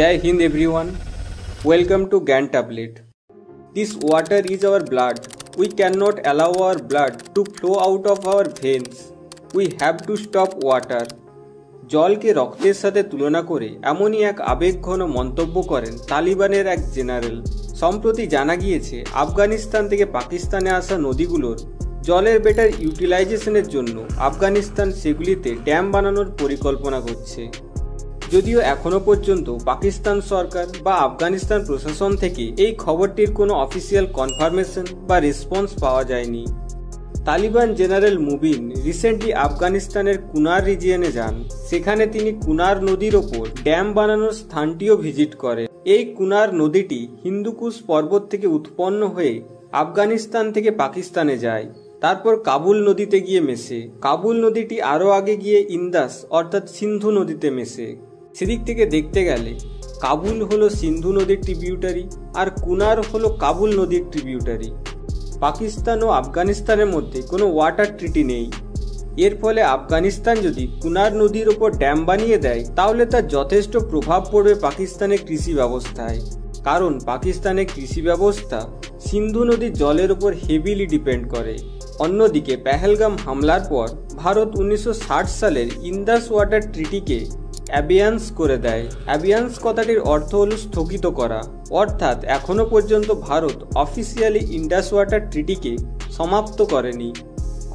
Jai Hind everyone. Welcome to GAN tablet. This water is our blood. We cannot allow our blood to flow out of our veins. We have to stop water. জলকে রক্তের সাথে তুলনা করে এমনই এক আবেগঘন মন্তব্য করেন তালিবানের এক জেনারেল। সম্প্রতি জানা গিয়েছে আফগানিস্তান থেকে পাকিস্তানে আসা নদীগুলোর জলের বেটার ইউটিলাইজেশনের জন্য আফগানিস্তান সেগুলিতে ড্যাম বানানোর পরিকল্পনা করছে। যদিও এখনও পর্যন্ত পাকিস্তান সরকার বা আফগানিস্তান প্রশাসন থেকে এই খবরটির কোনো অফিসিয়াল কনফার্মেশন বা রেসপন্স পাওয়া যায়নি। তালিবান জেনারেল মুবিন রিসেন্টলি আফগানিস্তানের কুনার রিজিয়নে যান। সেখানে তিনি কুনার নদীর ওপর ড্যাম বানানোর স্থানটিও ভিজিট করেন। এই কুনার নদীটি হিন্দুকুশ পর্বত থেকে উৎপন্ন হয়ে আফগানিস্তান থেকে পাকিস্তানে যায়, তারপর কাবুল নদীতে গিয়ে মেশে। কাবুল নদীটি আরও আগে গিয়ে ইন্দাস অর্থাৎ সিন্ধু নদীতে মেশে। সেদিক থেকে দেখতে গেলে কাবুল হলো সিন্ধু নদীর ট্রিবিউটারি আর কুনার হলো কাবুল নদীর ট্রিবিউটারি। পাকিস্তান ও আফগানিস্তানের মধ্যে কোনো ওয়াটার ট্রিটি নেই। এর ফলে আফগানিস্তান যদি কুনার নদীর ওপর ড্যাম বানিয়ে দেয় তাহলে তার যথেষ্ট প্রভাব পড়বে পাকিস্তানের কৃষি ব্যবস্থায়, কারণ পাকিস্তানের কৃষি ব্যবস্থা সিন্ধু নদীর জলের ওপর হেভিলি ডিপেন্ড করে। অন্যদিকে পেহেলগাম হামলার পর ভারত 1960 সালের ইন্দাস ওয়াটার ট্রিটিকে অ্যাবিয়ান্স করে দেয়। অ্যাবিয়ান্স কথাটির অর্থ হল স্থগিত করা, অর্থাৎ এখনও পর্যন্ত ভারত অফিসিয়ালি ইন্দাস ওয়াটার ট্রিটিকে সমাপ্ত করেনি।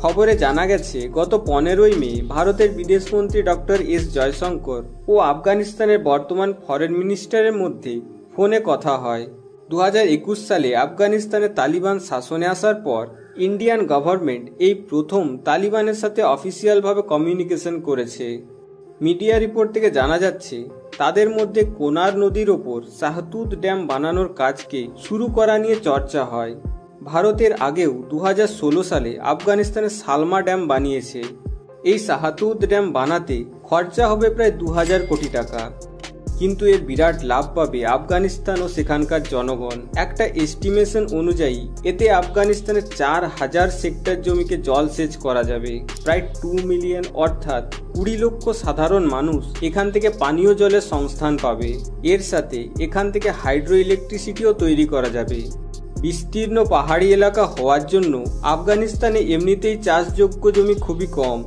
খবরে জানা গেছে গত 15ই মে ভারতের বিদেশমন্ত্রী ডক্টর এস জয়শঙ্কর ও আফগানিস্তানের বর্তমান ফরেন মিনিস্টারের মধ্যে ফোনে কথা হয়। 2021 সালে আফগানিস্তানে তালিবান শাসনে আসার পর ইন্ডিয়ান গভর্নমেন্ট এই প্রথম তালিবানের সাথে অফিসিয়ালভাবে কমিউনিকেশন করেছে। মিডিয়া রিপোর্ট থেকে জানা যাচ্ছে তাদের মধ্যে কোনার নদীর ওপর শাহতুত ড্যাম বানানোর কাজকে শুরু করা নিয়ে চর্চা হয়। ভারতের আগেও 2016 সালে আফগানিস্তানে সালমা ড্যাম বানিয়েছে। এই শাহতুত ড্যাম বানাতে খরচা হবে প্রায় 2000 কোটি টাকা, কিন্তু এর বিরাট লাভ পাবে আফগানিস্তান ও সেখানকার জনগণ। একটা এস্টিমেশন অনুযায়ী এতে আফগানিস্তানের 4000 সেক্টর জমিকে জলসেচ করা যাবে। প্রায় 2 মিলিয়ন অর্থাৎ 20 লক্ষ সাধারণ মানুষ এখান থেকে পানীয় জলের সংস্থান পাবে। এর সাথে এখান থেকে হাইড্রো ইলেকট্রিসিটিও তৈরি করা যাবে। বিস্তীর্ণ পাহাড়ি এলাকা হওয়ার জন্য আফগানিস্তানে এমনিতেই চাষযোগ্য জমি খুবই কম,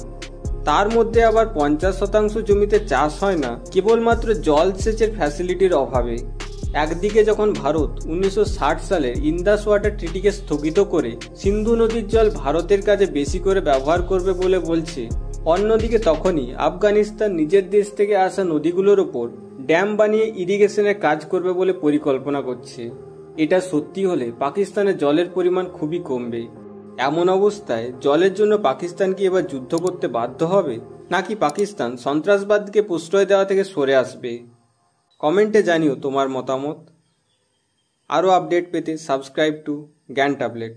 তার মধ্যে আবার 50% জমিতে চাষ হয় না কেবলমাত্র জলসেচের ফ্যাসিলিটির অভাবে। একদিকে যখন ভারত 1960 সালের ইন্দাস ওয়াটার ট্রিটিকে স্থগিত করে সিন্ধু নদীর জল ভারতের কাজে বেশি করে ব্যবহার করবে বলে বলছে, অন্যদিকে তখনই আফগানিস্তান নিজের দেশ থেকে আসা নদীগুলোর ওপর ড্যাম বানিয়ে ইরিগেশনের কাজ করবে বলে পরিকল্পনা করছে। এটা সত্যি হলে পাকিস্তানের জলের পরিমাণ খুবই কমবে। এমন অবস্থায় জলের জন্য পাকিস্তান কি এবার যুদ্ধ করতে বাধ্য হবে, নাকি পাকিস্তান সন্ত্রাসবাদকে প্রশ্রয় দেওয়া থেকে সরে আসবে? কমেন্টে জানিও তোমার মতামত। আরও আপডেট পেতে সাবস্ক্রাইব টু জ্ঞান ট্যাবলেট।